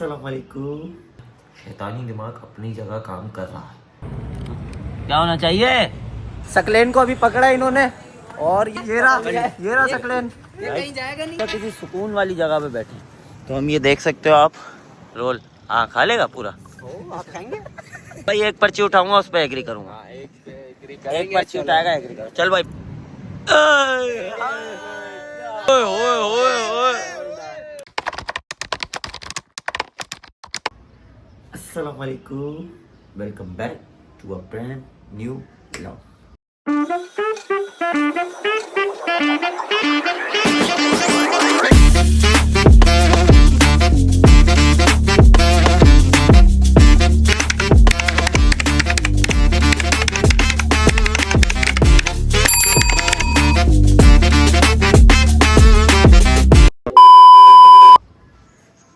अस्सलाम वालेकुम। शैतानी दिमाग अपनी जगह काम कर रहा है। क्या होना चाहिए? सकलेन को अभी पकड़ा इन्होंने और ये रहा सकलेन। ये कहीं जाएगा नहीं। तो किसी सुकून वाली जगह पे बैठे तो हम ये देख सकते हो आप। रोल खा लेगा पूरा। आप खाएंगे भाई एक पर्ची उठाऊंगा उस पर एग्री करूंगा। एक पर्ची उठाएगा एग्री करूंगा। चल भाई। ओए ओए ओए ओए। अस्सलाम वालेकुम। Welcome back to a brand new vlog.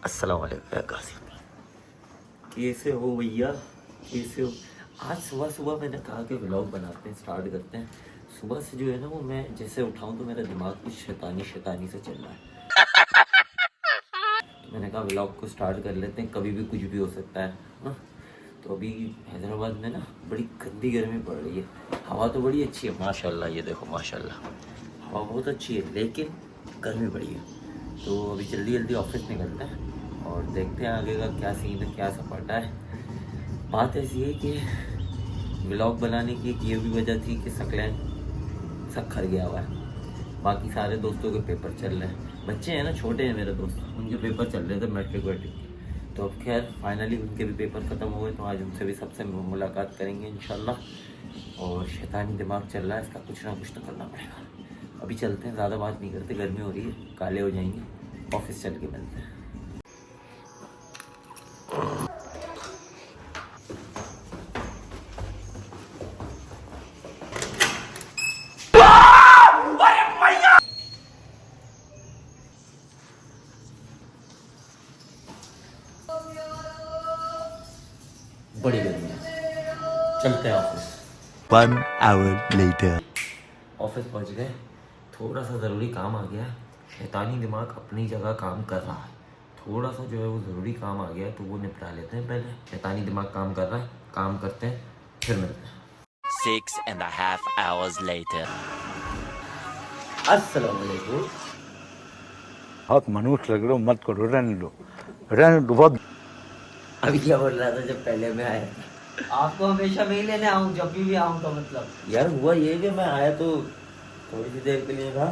अस्सलाम वालेकुम। कैसे हो भैया? कैसे हो? आज सुबह सुबह मैंने कहा कि व्लॉग बनाते हैं, स्टार्ट करते हैं। सुबह से जो है ना वो मैं जैसे उठाऊं तो मेरा दिमाग कुछ शैतानी से चल रहा है। तो मैंने कहा व्लॉग को स्टार्ट कर लेते हैं, कभी भी कुछ भी हो सकता है ना। तो अभी हैदराबाद में ना बड़ी गंदी गर्मी पड़ रही है। हवा तो बड़ी अच्छी है माशाल्लाह, ये देखो माशाल्लाह हवा बहुत अच्छी है, लेकिन गर्मी बड़ी है। तो अभी जल्दी जल्दी ऑफिस निकलते हैं और देखते हैं आगे का क्या सीन है, क्या सपाटा है। बात ऐसी है कि व्लॉग बनाने की एक ये भी वजह थी कि सकलैन सखर गया हुआ है। बाकी सारे दोस्तों के पेपर चल रहे हैं, बच्चे हैं ना, छोटे हैं मेरे दोस्त, उनके पेपर चल रहे थे मैट्रिक वैट्रिक। तो अब खैर फाइनली उनके भी पेपर ख़त्म हो गए, तो आज उनसे भी सबसे मुलाकात करेंगे इंशाल्लाह। और शैतानी दिमाग चल रहा है, इसका कुछ ना कुछ तो करना पड़ेगा। अभी चलते हैं, ज़्यादा बात नहीं करते, गर्मी हो रही है, काले हो जाएंगे। ऑफिस चल के मिलते हैं। बड़ी गर्मी है, चलते हैं ऑफिस। 1 hour later. ऑफिस पहुंच गए, थोड़ा सा ज़रूरी काम आ गया। शैतानी दिमाग अपनी जगह काम कर रहा है, थोड़ा सा जो है वो ज़रूरी काम आ गया है, तो वो निपटा लेते हैं पहले। शैतानी दिमाग काम कर रहा है, काम करते हैं फिर मिलते हैं। 6.5 hours later. अस्सलाम वालेकुम। बहुत मनुष्य लग रहे हो, मत करो, रहने दो बहुत। अभी क्या बोल रहा था जब पहले मैं आया? आपको हमेशा मैं ही लेने आऊँ, जब भी आऊँ तो मतलब यार हुआ ये कि मैं आया तो थोड़ी सी देर के लिए था।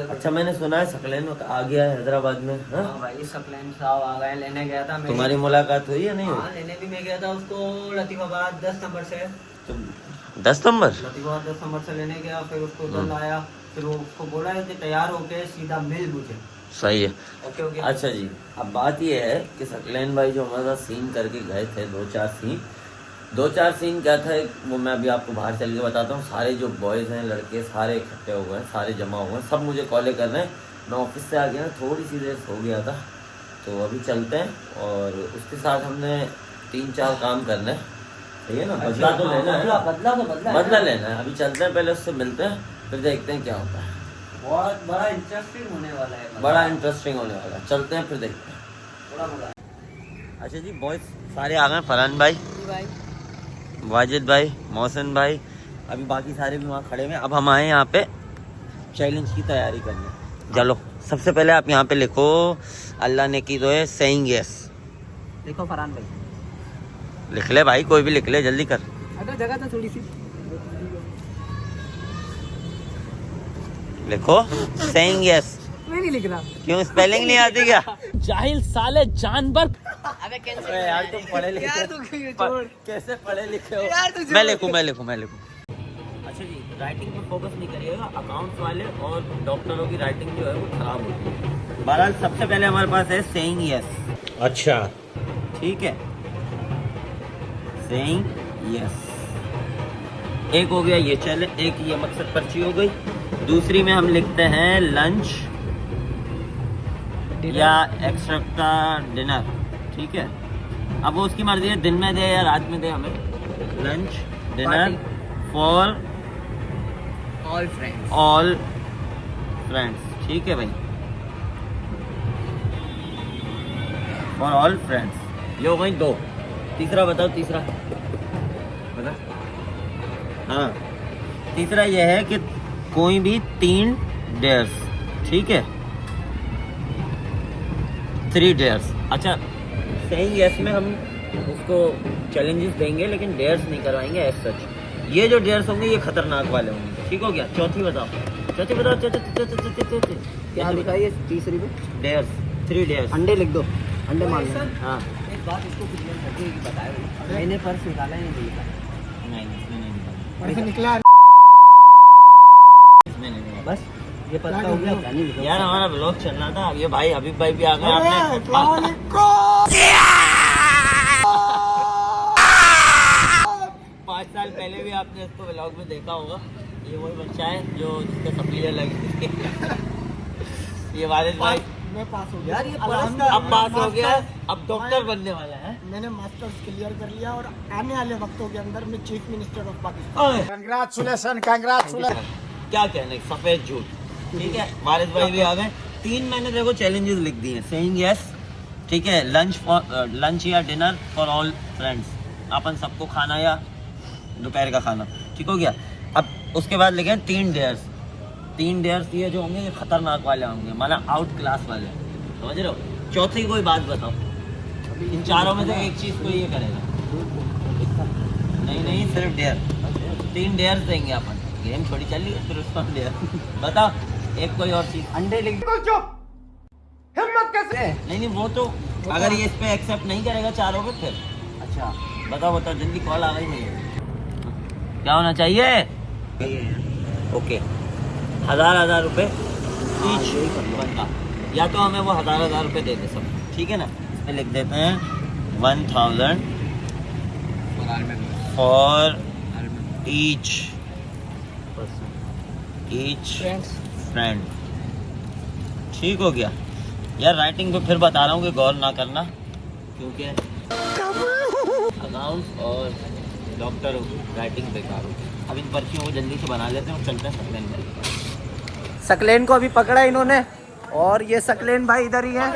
अच्छा मैंने सुना है सकलैन आ गया है हैदराबाद में। हाँ भाई सकलैन साहब आ गए, लेने गया था मैं। तुम्हारी मुलाकात हुई या नहीं हुई? हाँ लेने भी मैं गया था उसको लतीफाबाद 10 नंबर से। तो 10 नंबर लतीफाबाद 10 नंबर से लेने गया, फिर उसको उधर लाया, फिर वो उसको बोला है कि तैयार होके सीधा मिल मुझे। सही है। Okay okay. अच्छा जी, अब बात ये है कि सकलैन भाई जो हमारा सीन करके गए थे, दो चार सीन क्या था वो मैं अभी आपको बाहर चल के बताता हूँ। सारे जो बॉयज़ हैं, लड़के सारे इकट्ठे हो गए, सारे जमा हुए हैं, सब मुझे कॉलें कर रहे हैं। मैं ऑफिस से आ गया, थोड़ी सी देर सो गया था। तो अभी चलते हैं और उसके साथ हमने 3-4 काम करने हैं, ठीक है ना। बदला तो लेना है, बदला लेना है। अभी चलते हैं, पहले उससे मिलते हैं, फिर देखते हैं क्या होता है। बहुत बड़ा इंटरेस्टिंग होने वाला है, बड़ा इंटरेस्टिंग होने वाला है। चलते हैं फिर देखते हैं। बड़ा मजा। अच्छा जी, बॉयज सारे आ गए, फरहान भाई, वाजिद भाई, मोहसिन भाई, अभी बाकी सारे भी वहाँ खड़े हुए हैं। अब हम आए यहाँ पे चैलेंज की तैयारी करने। चलो सबसे पहले आप यहाँ पे लिखो, अल्लाह ने की तो है सेइंग यस। देखो फरहान भाई, लिख ले भाई, कोई भी लिख ले, जल्दी कर। अगर जगह तो थोड़ी सी लिखो सेइंग यस। मैं नहीं लिख रहा। क्यों, स्पेलिंग नहीं आती क्या? जाहिल साले जानवर। अबे कैसे यार तुम पढ़े लिखे, यार तू कैसे पढ़े लिखे हो? यार तू मैं लिखूं। अच्छा जी, राइटिंग पर फोकस नहीं करिएगा, अकाउंट्स वाले और डॉक्टरों की राइटिंग जो है वो खराब होती है। बहरहाल सबसे पहले हमारे पास है सेइंग यस। अच्छा ठीक है, सेइंग यस एक हो गया, ये चले, एक ये मकसद पर्ची हो गई। दूसरी में हम लिखते हैं लंच या एक्स्ट्रा का डिनर, ठीक है। अब वो उसकी मर्जी है, दिन में दे या रात में दे हमें। Lunch dinner for all friends, ठीक है भाई। For all friends. ये हो गई 2। तीसरा बताओ, तीसरा बता। हाँ, तीसरा ये है कि कोई भी 3 डेयर्स, ठीक है, 3 डेयर्स। अच्छा, सही यस में हम उसको चैलेंजेस देंगे लेकिन डेयर्स नहीं करवाएंगे एज सच। ये जो डेयर्स होंगे ये खतरनाक वाले होंगे, ठीक हो गया। चौथी बताओ, चौथी बताओ, चौथी क्या लिखा है ये तीसरी में? Dares, 3 dares. अंडे लिख दो, अंडे मार लो। हाँ, एक बात इसको क्लियर करके बताया, मैंने पर्स निकाला है नहीं लिखा? नहीं इसमें नहीं निकाला, पर्स निकला इसमें नहीं निकाला। बस ये पता हो गया, क्या नहीं लिखा? यार हमारा ब्लॉग चल रहा था, ये भाई हबीब भाई भी आ गए। आपने 5 साल पहले भी आपने इसको ब्लॉग में देखा होगा। ये वही बच्चा है जो जिसका सप्लीयर लगी थी। ये वारिस भाई मैं पास हो गया यार, ये अब पास हो गया, अब डॉक्टर बनने वाला है। मैंने मास्टर्स क्लियर कर लिया और आने वाले वक्तों के अंदर मैं chief minister of Pakistan. Congratulation, congratulation. क्या कहने, सफेद झूठ, ठीक है। वारिस भाई भी आ गए। 3 मैंने देखो चैलेंजेस लिख दिए हैं, सेइंग यस, ठीक है। लंच या डिनर फॉर ऑल फ्रेंड्स, अपन सबको खाना या दोपहर का खाना, ठीक हो गया। अब उसके बाद लिखे 3 डेयर्स। 3 डेयर्स ये जो होंगे ये खतरनाक वाले होंगे, मतलब आउट क्लास वाले, समझ रहे हो। चौथी कोई बात बताओ, इन चारों में से एक चीज को ये करेगा। नहीं, सिर्फ डेयर। 3 डेयर्स देंगे अपन, गेम थोड़ी चल रही है, फिर उसको डेयर बताओ। एक कोई और चीज, अंडे लिख दो। हिम्मत कैसे? नहीं वो तो अगर ये इस पे एक्सेप्ट नहीं करेगा चारों पे, फिर अच्छा बताओ जल्दी, कॉल आ गई नहीं। क्या होना चाहिए? ओके, 1000 रुपए ईच बनता, या तो हमें वो 1000 रुपए दे दे सब, ठीक है ना। इसमें लिख देते हैं 1000 फॉर ईच फ्रेंड, ठीक हो गया। यार राइटिंग पे फिर बता रहा हूँ कि गौर ना करना, क्योंकि अकाउंट्स और डॉक्टर राइटिंग बेकार हो। अब इन पर्चियों को जल्दी से बना लेते हैं और चलते हैं सकलेन में। सकलेन को अभी पकड़ा इन्होंने, और ये सकलेन भाई इधर ही है।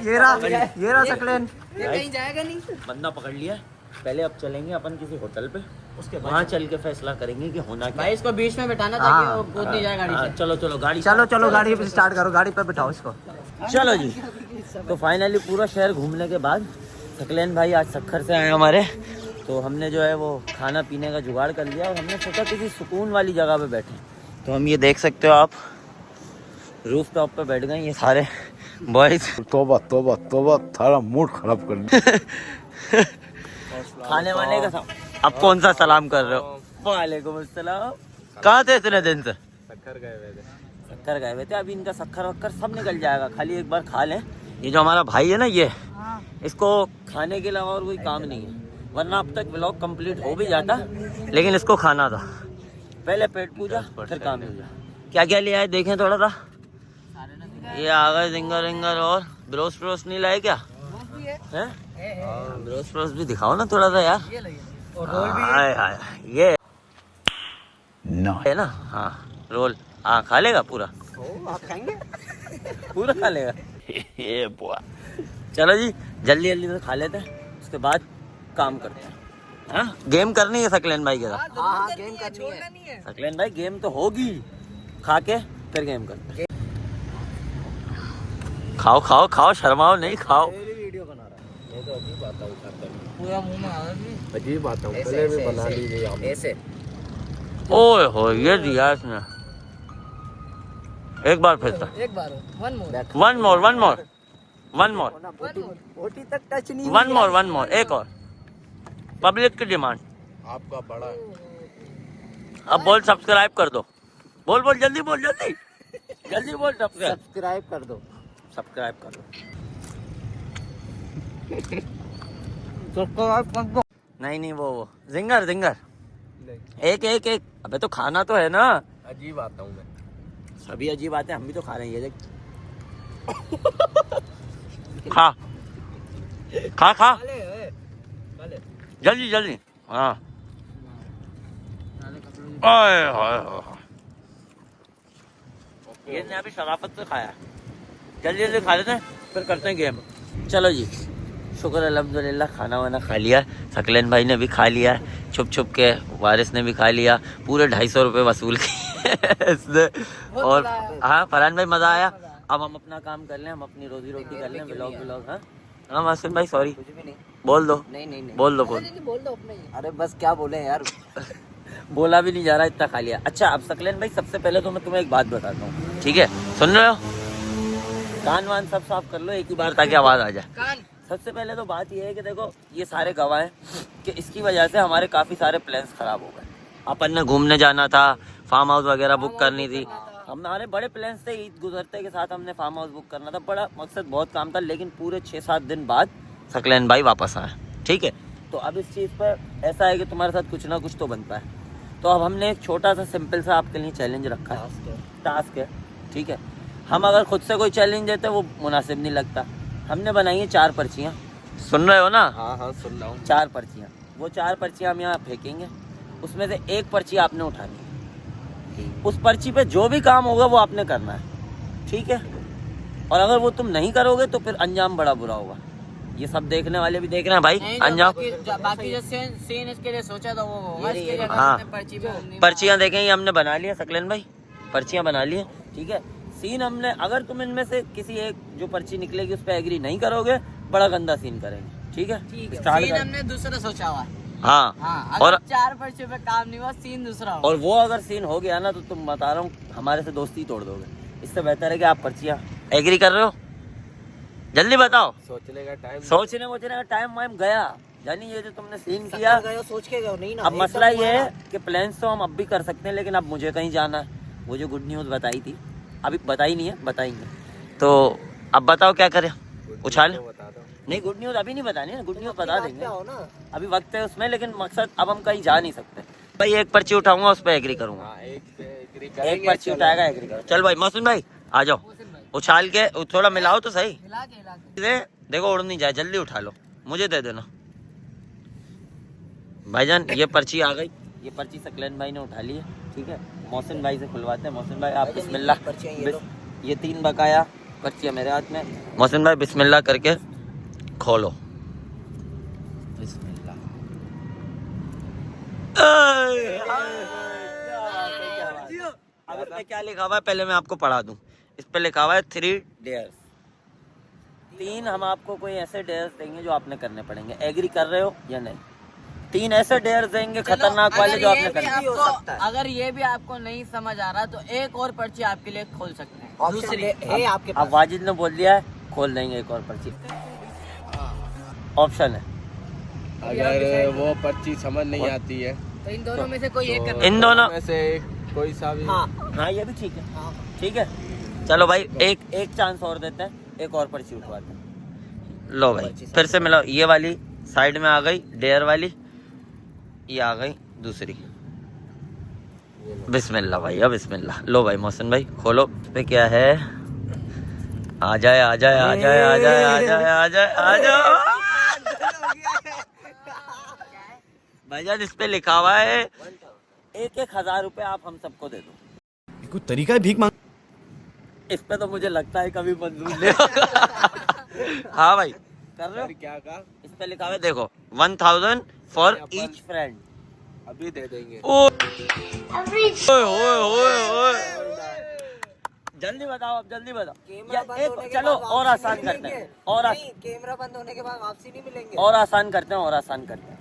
ये रहा सकलेन। कहीं जाएगा नहीं, बंदा पकड़ लिया। पहले अब चलेंगे अपन किसी होटल पे, उसके वहाँ चल के फैसला करेंगे कि होना क्या। भाई इसको बीच में बैठाना चाहिए, वो कूद नहीं जाए गाड़ी से। चलो गाड़ी, चलो गाड़ी पे स्टार्ट करो, गाड़ी पे बिठाओ इसको। चलो जी। तो फाइनली पूरा शहर घूमने के बाद सकलेन भाई आज सखर से आए हमारे, तो हमने जो है वो खाना पीने का जुगाड़ कर लिया और हमने सोचा किसी सुकून वाली जगह पे बैठे। तो हम ये देख सकते हो आप, रूफ टॉप पे बैठ गए ये सारे बॉयज। तोबा तोबा तोबा, थारा मूड खराब कर दिया। खाने वाने का अब कौन सा सलाम कर रहे हो? वालेकुम अस्सलाम। कहाँ थे इतने दिन से? शक्कर गए हुए थे। अभी इनका शक्कर वक्कर सब निकल जाएगा, खाली एक बार खा लें। ये जो हमारा भाई है ना, ये इसको खाने के अलावा और कोई काम नहीं है, वरना अब तक व्लॉग कंप्लीट हो भी जाता, लेकिन इसको खाना था। पहले पेट पूजा फिर काम पूजा। क्या क्या लिया है देखें थोड़ा सा। ये आ गए जिंगर विंगर और ब्रोस नहीं लाए क्या? हैं? ब्रोस भी दिखाओ ना थोड़ा सा यार। हाय ये है ना। हाँ रोल, हाँ खा लेगा पूरा। आप खाएंगे? पूरा खा लेगा। ये बुआ, चलो जी जल्दी से खा लेते हैं, उसके बाद काम करते हैं। हाँ गेम करनी है सकलेन भाई के साथ। हाँ गेम करनी है। सकलेन भाई गेम तो होगी, खा के फिर गेम करते हैं। खाओ, शर्माओ नहीं, खाओ। वीडियो बना रहा है। ये तो अजीब बात है, पूरा मुंह में आ रहा है। अजीब बात है, पहले भी बना ली गई। ऐसे ओए हो ये दिया इसने। एक बार फिर से, एक बार वन मोर, ओटी तक टच नहीं। वन मोर, एक और। पब्लिक की डिमांड आपका बड़ा अब बोल, सब्सक्राइब कर दो। बोल जल्दी बोल, जल्दी बोल। सब्सक्राइब कर दो। नहीं वो जिंगर एक अबे तो खाना तो है ना। अजीब आता हूँ मैं। सभी अजीब बातें हम भी तो खा रहे हैं, ये देख। खा जल्दी। हाँ ये अभी शराफत से खाया। जल्दी खा लेते हैं, फिर करते हैं गेम। चलो जी, शुक्र अल्हम्दुलिल्लाह, खाना वाना खा लिया। सकलेन भाई ने भी खा लिया, छुप छुप के। वारिस ने भी खा लिया। पूरे 250 रुपये वसूल किए इसने। और हाँ फरहान भाई, मज़ा आया। अब हम अपना काम कर लें, हम अपनी रोजी रोटी कर लें। व्लॉग। हाँ मासूम भाई, सॉरी बोल दो। नहीं बोल दो अपना ही। अरे बस क्या बोले यार बोला भी नहीं जा रहा, इतना खा लिया। अच्छा, अब सकलेन भाई, सबसे पहले तो मैं तुम्हें एक बात बताता हूँ, ठीक है? सुन रहे हो? कान वान सब साफ कर लो एक ही बार, ताकि आवाज़ आ जाए। सबसे पहले तो बात ये है कि देखो, ये सारे गवाह हैं कि इसकी वजह से हमारे काफ़ी सारे प्लान्स ख़राब हो गए। अपन ने घूमने जाना था, फार्म हाउस वगैरह बुक करनी थी, हमारे बड़े प्लान्स थे। ईद गुजरते के साथ हमने फार्म हाउस बुक करना था, बड़ा मकसद, बहुत काम था। लेकिन पूरे 6-7 दिन बाद सकलेन भाई वापस आए, ठीक है? तो अब इस चीज़ पर ऐसा है कि तुम्हारे साथ कुछ ना कुछ तो बनता है। तो अब हमने एक छोटा सा सिंपल सा आपके लिए चैलेंज रखा है, टास्क है, ठीक है? हम अगर खुद से कोई चैलेंज देते वो मुनासिब नहीं लगता। हमने बनाई है 4 पर्चियाँ, सुन रहे हो ना? हाँ सुन रहा हूँ। 4 पर्चियाँ, वो 4 पर्चियाँ हम यहाँ फेंकेंगे, उसमें से एक पर्ची आपने उठानी है। उस पर्ची पे जो भी काम होगा वो आपने करना है, ठीक है? और अगर वो तुम नहीं करोगे तो फिर अंजाम बड़ा बुरा होगा। ये सब देखने वाले भी देख रहे हैं भाई, अंजाम। बाकी जो सीन इसके लिए सोचा था वो होगा, इसके लिए हाँ, पर्चियाँ देखें, ये हमने बना लिया सकलेन भाई, पर्चियाँ बना ली, ठीक है? सीन हमने, अगर तुम इनमें से किसी एक जो पर्ची निकलेगी उस पर एग्री नहीं करोगे, बड़ा गंदा सीन करेंगे, ठीक है? सीन हमने दूसरा सोचा हुआ है। हाँ, और 4 पर्ची पे काम नहीं हुआ, सीन दूसरा होगा। और वो अगर सीन हो गया ना, तो तुम बता रहा हूँ हमारे से दोस्ती तोड़ दोगे। इससे बेहतर है कि आप पर्चियाँ एग्री कर रहे हो, जल्दी बताओ। सोचने का टाइम वाइम गया, यानी ये जो तुमने सीन किया, सोच के गए नहीं ना। अब मसला ये है कि प्लान्स तो हम अब भी कर सकते हैं, लेकिन अब मुझे कहीं जाना है। वो जो गुड न्यूज़ बताई थी, अभी बताई नहीं है, बताएंगे। तो अब बताओ क्या करें, उछाल? नहीं, गुड न्यूज़ अभी नहीं बतानी है, गुड न्यूज़ बता देंगे, अभी वक्त है उसमें। लेकिन मकसद, अब हम कहीं जा नहीं सकते भाई। एक पर्ची उठाऊंगा, उस पर एग्री करूंगा। एक पर्ची उठाएगा, एग्री करो। चल भाई मौसम भाई आ जाओ, उछाल के थोड़ा मिलाओ तो सही। देखो उड़ नहीं जाए, जल्दी उठा लो, मुझे दे देना भाईजान। ये पर्ची आ गई, ये पर्ची सकलेन भाई ने उठा ली है, ठीक है? मौसम भाई से खुलवाते हैं। मौसम भाई आप बिस्मिल्लाह। ये 3 बकाया पर्चियाँ मेरे हाथ में। मौसम भाई बिस्मिल्लाह करके खोलो। बिस्मिल्लाह। अब इस पे क्या लिखा हुआ है पहले मैं आपको पढ़ा दूं। इस पे लिखा हुआ है 3 डेयर्स। 3 हम आपको कोई ऐसे डेयर्स देंगे जो आपने करने पड़ेंगे, एग्री कर रहे हो या नहीं? 3 ऐसे डेयर्स देंगे खतरनाक वाले जो आपने करने हो सकता है। अगर ये भी आपको नहीं समझ आ रहा तो एक और पर्ची आपके लिए खोल सकते हैं, दूसरी है आपके पास। अब वाजिद ने बोल दिया है, खोल देंगे एक और पर्ची, ऑप्शन है। अगर वो पर्ची समझ नहीं आती है तो इन दोनों में से कोई एक करना। इन दोनों में से कोई सा भी। हाँ ये भी ठीक है, ठीक है? चलो भाई, एक चांस और देते हैं, एक और पर्ची उठवाते हैं। लो भाई फिर से मिलाओ, ये वाली साइड में आ गई डेयर वाली, ये आ गई दूसरी। बिस्मिल्लाह भैया बिस्मिल्लाह। लो भाई मौसम भाई खोलो, पे क्या है? आ जाए आ जाए आ जाए आ जाए आ जाए आ जाए आ जाए भाईजान, इस पे लिखा हुआ है 1,000 रुपए आप हम सबको दे दो। कुछ तरीका है भीख मांग। इस पे तो मुझे लगता है कभी मंजूर नहीं होगा। हाँ भाई कर रहे हो? क्या कहा? इस पे लिखा हुआ है देखो, 1000 फॉर ईच फ्रेंड। अभी दे देंगे। जल्दी बताओ, अब जल्दी बताओ। चलो और आसान करते हैं, और कैमरा बंद होने के बाद वापसी नहीं मिलेंगे। और आसान करते हैं, और आसान करते हैं।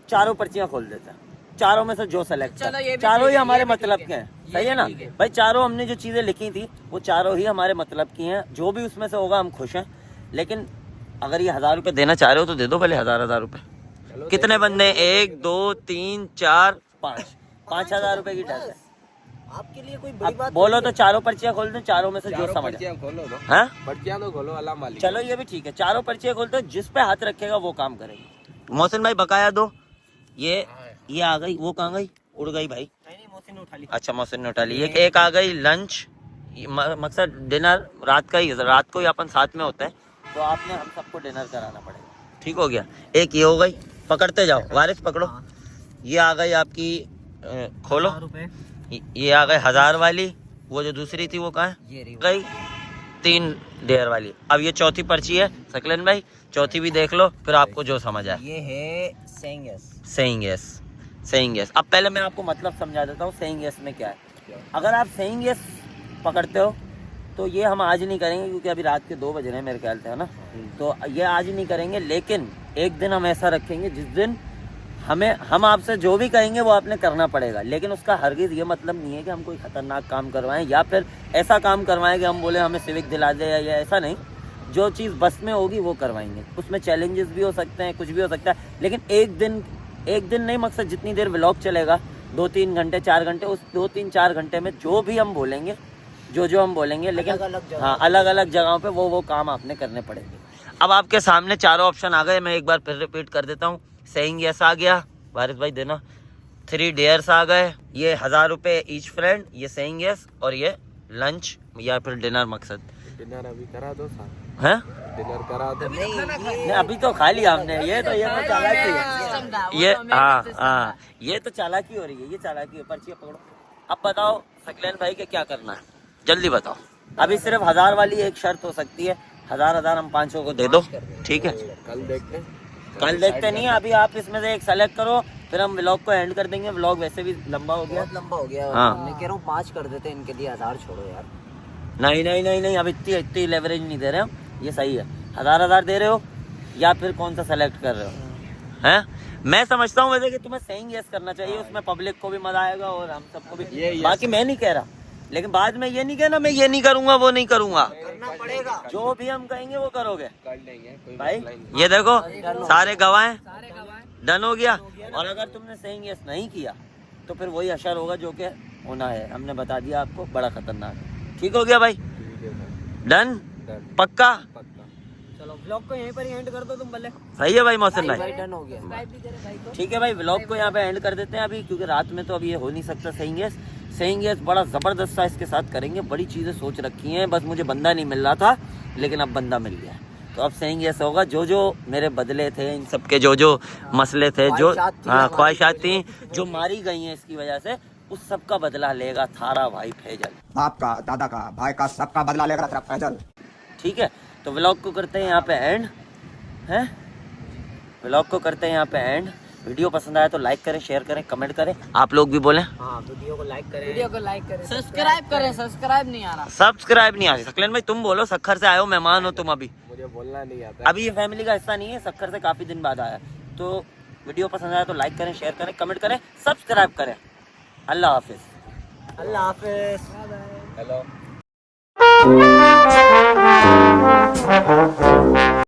4 पर्चियां खोल देते हैं, 4 में से जो सेलेक्ट चलो ये भी 4 ही हमारे ये भी मतलब ठीक के है। हैं, सही है ना भाई? 4 हमने जो चीजें लिखी थी वो 4 ही हमारे मतलब की हैं। जो भी उसमें से होगा हम खुश हैं। लेकिन अगर ये 1000 रुपए देना चाह रहे हो तो दे दो पहले 1000 रुपए। कितने बंदे? 1 2 3 4 5 5,000 रुपए की टैक्स है आपके लिए। कोई बड़ी बात बोलो तो 4 पर्चियां खोल दो, 4 में से जो समझ आए। खोलो दो, हाँ पर्चियां तो खोलो, अल्लाह मालिक। चलो ये भी ठीक है, 4 पर्चियां खोल दो, जिस पे हाथ रखेगा वो काम करेगा। मोहसिन भाई बकाया दो। ये आ गई, वो कहाँ गई? उड़ गई भाई। नहीं, मोहसिन ने उठा ली। अच्छा मोहसिन ने उठा ली। एक आ गई लंच, मकसद डिनर रात का ही, रात को ही अपन साथ में होता है, तो आपने हम सबको डिनर कराना पड़ेगा, ठीक हो गया? एक ये हो गई, पकड़ते जाओ, वारिस पकड़ो। ये आ गई आपकी, खोलो। ये आ गई 1000 वाली। वो जो दूसरी थी वो कहाँ है? गई। 3 डेयर वाली। अब ये चौथी पर्ची है सकलन भाई, चौथी भी देख लो फिर आपको जो समझ आए। ये है सेइंग यस। Saying yes. अब पहले मैं आपको मतलब समझा देता हूँ सेइंग यस में क्या है। अगर आप सेइंग यस पकड़ते हो तो ये हम आज नहीं करेंगे क्योंकि अभी रात के 2 बज रहे हैं मेरे ख्याल से, है ना। तो ये आज नहीं करेंगे, लेकिन एक दिन हम ऐसा रखेंगे जिस दिन हम आपसे जो भी कहेंगे वो आपने करना पड़ेगा। लेकिन उसका हरगिज़ ये मतलब नहीं है कि हम कोई खतरनाक काम करवाएं या फिर ऐसा काम करवाएं कि हम बोले हमें सिविक दिला दे या ऐसा नहीं। जो चीज़ बस में होगी वो करवाएंगे। उसमें चैलेंजेस भी हो सकते हैं, कुछ भी हो सकता है, लेकिन एक दिन नहीं, मकसद जितनी देर व्लॉग चलेगा 2-3 घंटे 4 घंटे, उस 2-3-4 घंटे में जो भी हम बोलेंगे जो हम बोलेंगे, लेकिन हाँ अलग अलग जगहों पे वो काम आपने करने पड़ेंगे। अब आपके सामने चारों ऑप्शन आ गए, मैं एक बार फिर रिपीट कर देता हूँ। सेइंग यस आ गया, वारिस भाई देना। 3 डेयर्स आ गए, ये 1000 रुपये ईच फ्रेंड, ये सेइंग यस, और ये लंच या फिर डिनर मकसद। डिनर अभी करा दो साहब, है डिनर करा दो। नहीं, अभी तो खा लिया हमने। ये तो चालाकी है, ये हाँ ये तो चालाकी हो रही है, ये चालाकी है। पर्ची पकड़ो। अब बताओ सकलैन भाई के क्या करना है, जल्दी बताओ। अभी सिर्फ 1000 वाली एक शर्त हो सकती है, 1000 हम 500 को दे दो, ठीक है। कल देखते नहीं है, अभी आप इसमें से एक सेलेक्ट करो, फिर हम व्लॉग को एंड कर देंगे। व्लॉग वैसे भी लंबा हो गया, बहुत लंबा हो गया। हाँ। मैं कह रहा हूँ 5 कर देते, इनके लिए 1000 छोड़ो यार। नहीं, अब इतनी लेवरेज नहीं दे रहे हम, ये सही है। 1000 दे रहे हो या फिर कौन सा सेलेक्ट कर रहे हो, हैं? मैं समझता हूँ वैसे कि तुम्हें सेइंग यस करना चाहिए, उसमें पब्लिक को भी मजा आएगा और हम सबको भी। बाकी मैं नहीं कह रहा, लेकिन बाद में ये नहीं कहना मैं ये नहीं करूंगा वो नहीं करूंगा, करना पड़ेगा। जो भी हम कहेंगे वो करोगे कर लेंगे कोई भाई। मसला ही नहीं। ये देखो सारे गवाह डन हो गया। और अगर तुमने सेइंग यस नहीं किया तो फिर वही अशर होगा जो कि होना है, हमने बता दिया आपको, बड़ा खतरनाक है। ठीक हो गया भाई, डन पक्का। चलो व्लॉग को यहीं पर ही एंड कर दो तुम पहले। सही है भाई मोहसिन भाई, डन हो गया। ठीक है भाई। व्लॉग को यहाँ पे एंड कर देते हैं अभी, क्योंकि रात में तो अभी ये हो नहीं सकता। सेइंग यस बड़ा ज़बरदस्त सा इसके साथ करेंगे, बड़ी चीज़ें सोच रखी हैं, बस मुझे बंदा नहीं मिल रहा था, लेकिन अब बंदा मिल गया। तो अब सेइंग यस होगा, जो मेरे बदले थे, इन सब के जो मसले थे, जो ख्वाहिशात थी जो मारी गई हैं इसकी वजह से, उस सब का बदला लेगा थारा भाई फैजल। बाप का, दादा का, भाई का, सबका बदला लेगा तेरा फैजल। ठीक है, तो व्लॉग को करते हैं यहाँ पे एंड, हैं? व्लॉग को करते हैं यहाँ पे एंड। वीडियो पसंद आया तो लाइक करें, शेयर करें, कमेंट करें। आप लोग भी बोलें। हाँ, वीडियो को लाइक करें, सब्सक्राइब करें। सब्सक्राइब नहीं आ रहा, सब्सक्राइब नहीं आ रही। सकलैन भाई तुम बोलो, सखर से आए हो, मेहमान हो तुम। अभी मुझे बोलना नहीं आता। अभी ये फैमिली का हिस्सा नहीं है, सखर से काफी दिन बाद आया। तो वीडियो पसंद आया तो लाइक करें, शेयर करें, कमेंट करें, सब्सक्राइब करें। अल्लाह हाफिज। अल्लाह हाफिज। हेलो।